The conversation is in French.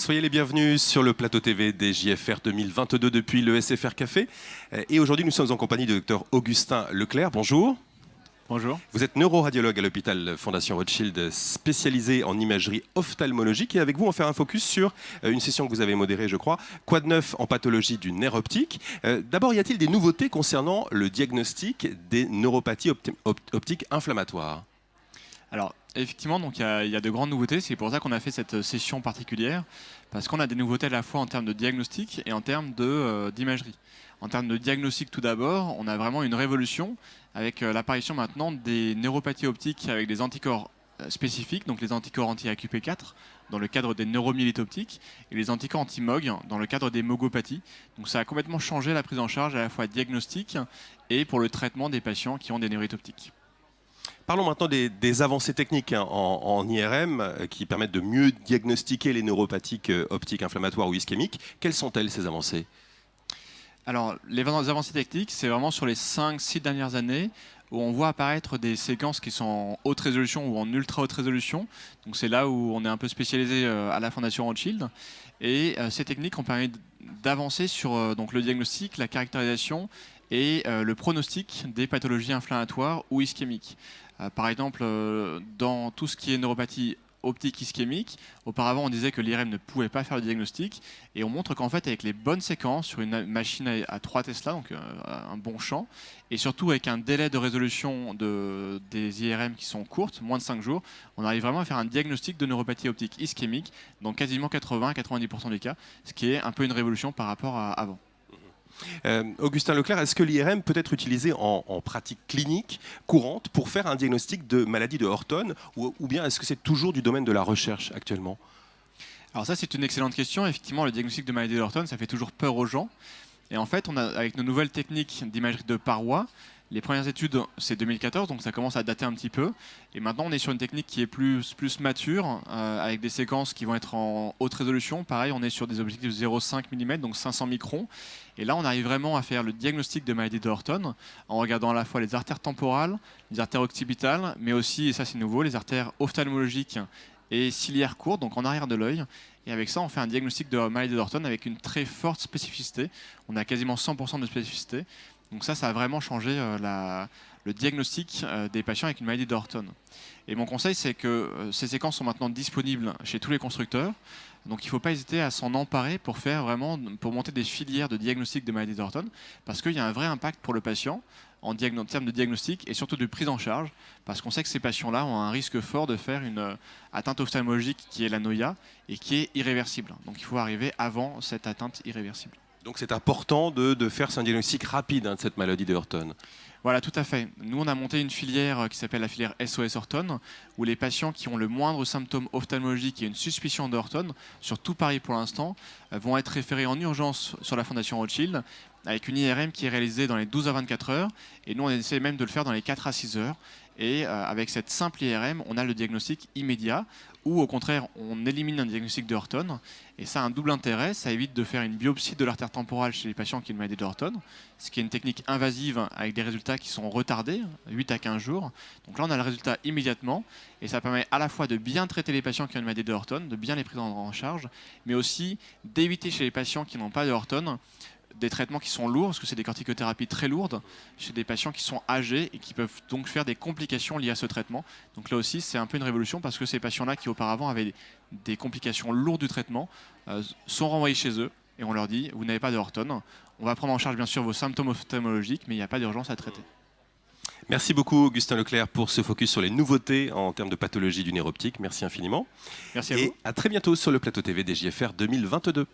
Soyez les bienvenus sur le plateau TV des JFR 2022 depuis le SFR Café. Et aujourd'hui, nous sommes en compagnie du docteur Augustin Leclerc. Bonjour. Bonjour. Vous êtes neuroradiologue à l'hôpital Fondation Rothschild, spécialisé en imagerie ophtalmologique. Et avec vous, on va faire un focus sur une session que vous avez modérée, je crois. Quoi de neuf en pathologie du nerf optique? D'abord, y a-t-il des nouveautés concernant le diagnostic des neuropathies optiques inflammatoires? Alors, effectivement, donc il y a de grandes nouveautés. C'est pour ça qu'on a fait cette session particulière, parce qu'on a des nouveautés à la fois en termes de diagnostic et en termes d'imagerie. En termes de diagnostic, tout d'abord, on a vraiment une révolution avec l'apparition maintenant des neuropathies optiques avec des anticorps spécifiques, donc les anticorps anti-AQP4 dans le cadre des neuromyélites optiques et les anticorps anti-MOG dans le cadre des mogopathies. Donc ça a complètement changé la prise en charge à la fois diagnostique et pour le traitement des patients qui ont des neurites optiques. Parlons maintenant des avancées techniques en IRM qui permettent de mieux diagnostiquer les neuropathies optiques inflammatoires ou ischémiques. Quelles sont-elles, ces avancées? Alors, les avancées techniques, c'est vraiment sur les 5-6 dernières années où on voit apparaître des séquences qui sont en haute résolution ou en ultra haute résolution. Donc c'est là où on est un peu spécialisé à la Fondation Rothschild. Et ces techniques ont permis d'avancer sur donc le diagnostic, la caractérisation et le pronostic des pathologies inflammatoires ou ischémiques. Par exemple, dans tout ce qui est neuropathie optique ischémique, auparavant on disait que l'IRM ne pouvait pas faire le diagnostic, et on montre qu'en fait avec les bonnes séquences sur une machine à 3 Tesla, donc un bon champ, et surtout avec un délai de résolution des IRM qui sont courtes, moins de 5 jours, on arrive vraiment à faire un diagnostic de neuropathie optique ischémique dans quasiment 80-90% des cas, ce qui est un peu une révolution par rapport à avant. Augustin Leclerc, est-ce que l'IRM peut être utilisé en pratique clinique courante pour faire un diagnostic de maladie de Horton ou bien est-ce que c'est toujours du domaine de la recherche actuellement? Alors ça, c'est une excellente question. Effectivement, le diagnostic de maladie de Horton, ça fait toujours peur aux gens. Et en fait, avec nos nouvelles techniques d'imagerie de paroi, les premières études, c'est 2014, donc ça commence à dater un petit peu. Et maintenant, on est sur une technique qui est plus mature, avec des séquences qui vont être en haute résolution. Pareil, on est sur des objectifs de 0,5 mm, donc 500 microns. Et là, on arrive vraiment à faire le diagnostic de maladie de Horton en regardant à la fois les artères temporales, les artères occipitales, mais aussi, et ça c'est nouveau, les artères ophtalmologiques et ciliaires courtes, donc en arrière de l'œil. Et avec ça, on fait un diagnostic de maladie de Horton avec une très forte spécificité. On a quasiment 100% de spécificité. Donc ça a vraiment changé le diagnostic des patients avec une maladie de Horton. Et mon conseil, c'est que ces séquences sont maintenant disponibles chez tous les constructeurs. Donc il ne faut pas hésiter à s'en emparer pour monter des filières de diagnostic de maladie de Horton, parce qu'il y a un vrai impact pour le patient en termes de diagnostic et surtout de prise en charge, parce qu'on sait que ces patients-là ont un risque fort de faire une atteinte ophtalmologique qui est la noïa et qui est irréversible. Donc il faut arriver avant cette atteinte irréversible. Donc c'est important de faire un diagnostic rapide de cette maladie de Horton. Voilà, tout à fait. Nous, on a monté une filière qui s'appelle la filière SOS Horton, où les patients qui ont le moindre symptôme ophtalmologique et une suspicion de Horton, sur tout Paris pour l'instant, vont être référés en urgence sur la Fondation Rothschild, avec une IRM qui est réalisée dans les 12 à 24 heures, et nous, on essaie même de le faire dans les 4 à 6 heures. Et avec cette simple IRM, on a le diagnostic immédiat, ou au contraire, on élimine un diagnostic de Horton. Et ça a un double intérêt, ça évite de faire une biopsie de l'artère temporale chez les patients qui ont une maladie de Horton, ce qui est une technique invasive avec des résultats qui sont retardés, 8 à 15 jours. Donc là, on a le résultat immédiatement, et ça permet à la fois de bien traiter les patients qui ont une maladie de Horton, de bien les prendre en charge, mais aussi d'éviter chez les patients qui n'ont pas de Horton des traitements qui sont lourds, parce que c'est des corticothérapies très lourdes, chez des patients qui sont âgés et qui peuvent donc faire des complications liées à ce traitement. Donc là aussi, c'est un peu une révolution, parce que ces patients-là qui auparavant avaient des complications lourdes du traitement sont renvoyés chez eux, et on leur dit, vous n'avez pas de Horton, on va prendre en charge bien sûr vos symptômes ophtalmologiques, mais il n'y a pas d'urgence à traiter. Merci beaucoup Augustin Leclerc pour ce focus sur les nouveautés en termes de pathologie du nerf optique. Merci infiniment. Merci à vous. Et à très bientôt sur le plateau TV des JFR 2022.